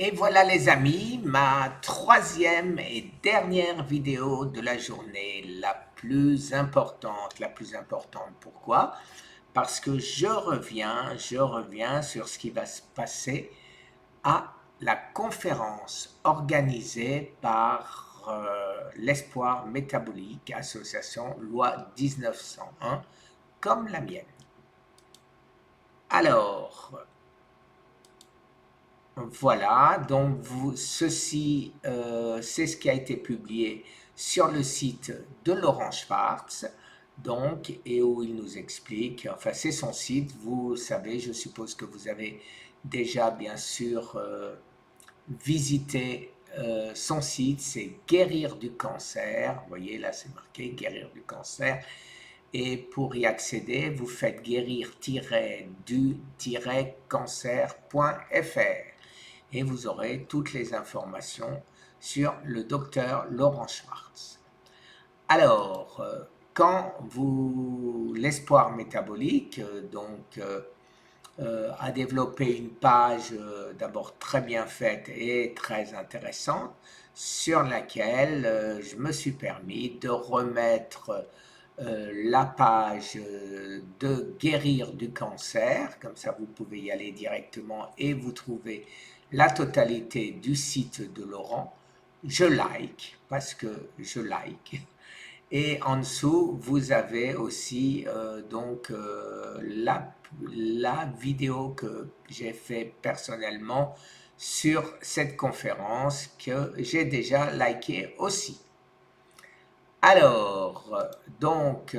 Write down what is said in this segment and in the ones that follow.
Et voilà les amis, ma troisième et dernière vidéo de la journée, la plus importante. La plus importante, pourquoi? Parce que je reviens sur ce qui va se passer à la conférence organisée par l'Espoir Métabolique, association Loi 1901, comme la mienne. Alors, voilà, donc ceci, c'est ce qui a été publié sur le site de Laurent Schwartz, donc, et où il nous explique, enfin c'est son site, vous savez, je suppose que vous avez déjà bien sûr visité son site, c'est Guérir du cancer, vous voyez là c'est marqué Guérir du cancer, et pour y accéder, vous faites guérir-du-cancer.fr et vous aurez toutes les informations sur le docteur Laurent Schwartz. Alors, quand l'Espoir métabolique a développé une page d'abord très bien faite et très intéressante sur laquelle je me suis permis de remettre la page de Guérir du cancer, comme ça vous pouvez y aller directement et vous trouvez la totalité du site de Laurent. Je like, parce que je like. Et en dessous, vous avez aussi la vidéo que j'ai fait personnellement sur cette conférence que j'ai déjà liké aussi. Alors, donc,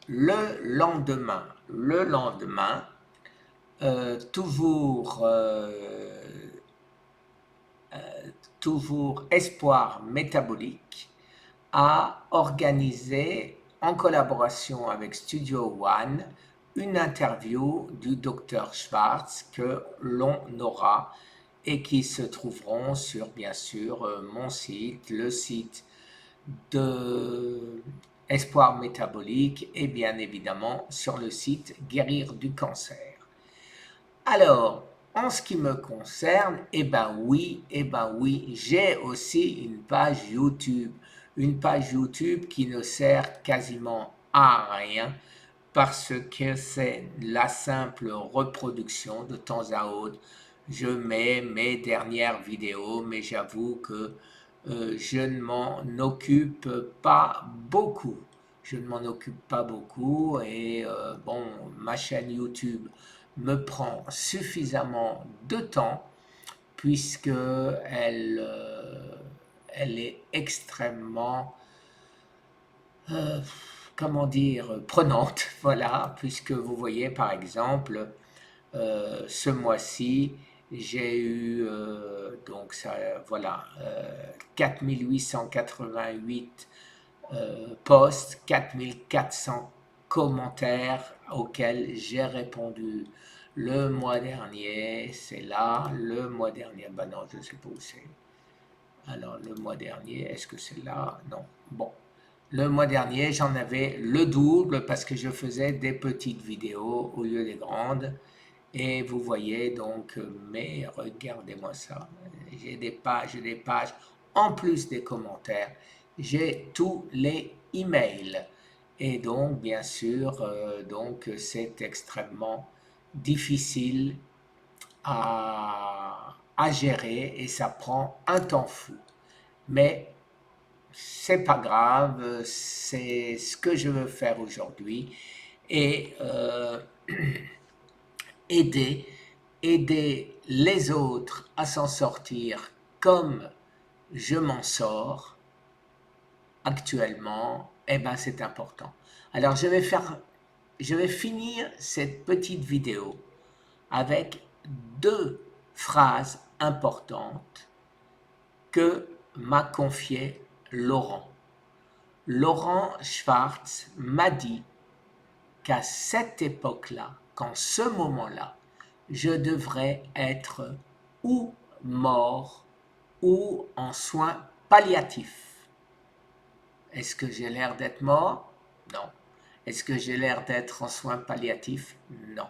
le lendemain, toujours, toujours Espoir Métabolique a organisé, en collaboration avec Studio One, une interview du docteur Schwartz que l'on aura et qui se trouveront sur, bien sûr, mon site, le site de Espoir Métabolique et bien évidemment sur le site Guérir du cancer. Alors, en ce qui me concerne, oui, j'ai aussi une page YouTube qui ne sert quasiment à rien parce que c'est la simple reproduction de temps à autre. Je mets mes dernières vidéos, mais j'avoue que je ne m'en occupe pas beaucoup. Je ne m'en occupe pas beaucoup et bon, ma chaîne YouTube me prend suffisamment de temps puisque elle est extrêmement, euh, comment dire, prenante, voilà, puisque vous voyez par exemple, ce mois-ci, j'ai eu, donc ça, voilà, 4888 posts, 4400 commentaires auxquels j'ai répondu. Le mois dernier, c'est là, le mois dernier, ben non, je ne sais pas où c'est. Alors, le mois dernier, est-ce que c'est là? Non. Bon. Le mois dernier, j'en avais le double parce que je faisais des petites vidéos au lieu des grandes. Et vous voyez donc, mais regardez-moi ça. J'ai des pages, en plus des commentaires. J'ai tous les emails. Et donc, bien sûr, donc c'est extrêmement difficile à gérer et ça prend un temps fou. Mais c'est pas grave, c'est ce que je veux faire aujourd'hui et aider, aider les autres à s'en sortir comme je m'en sors actuellement, eh ben c'est important. Alors je vais finir cette petite vidéo avec deux phrases importantes que m'a confié Laurent. Laurent Schwartz m'a dit qu'à cette époque-là, qu'en ce moment-là, je devrais être ou mort ou en soins palliatifs. Est-ce que j'ai l'air d'être mort? Non. Est-ce que j'ai l'air d'être en soins palliatifs? Non.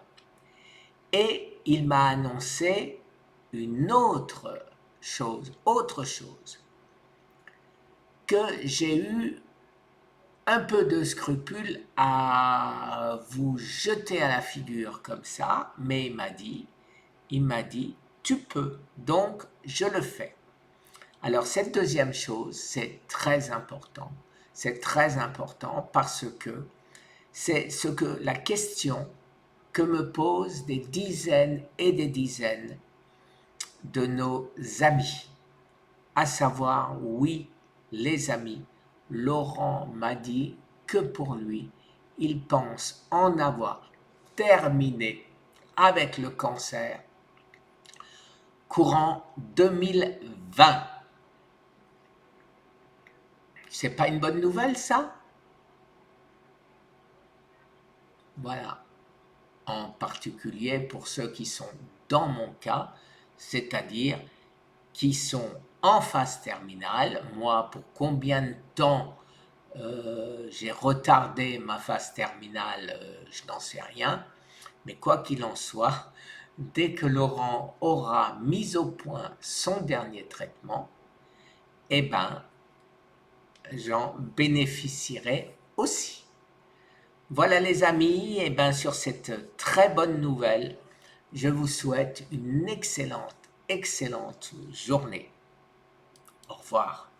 Et il m'a annoncé une autre chose, que j'ai eu un peu de scrupule à vous jeter à la figure comme ça, mais il m'a dit, tu peux, donc je le fais. Alors cette deuxième chose, c'est très important. C'est très important parce que c'est ce que la question que me posent des dizaines et des dizaines de nos amis. À savoir, oui, les amis, Laurent m'a dit que pour lui, il pense en avoir terminé avec le cancer courant 2020. C'est pas une bonne nouvelle, ça? Voilà. En particulier pour ceux qui sont dans mon cas, c'est-à-dire qui sont en phase terminale. Moi, pour combien de temps j'ai retardé ma phase terminale, je n'en sais rien. Mais quoi qu'il en soit, dès que Laurent aura mis au point son dernier traitement, eh ben, j'en bénéficierai aussi. Voilà les amis, et bien sur cette très bonne nouvelle, je vous souhaite une excellente, excellente journée. Au revoir.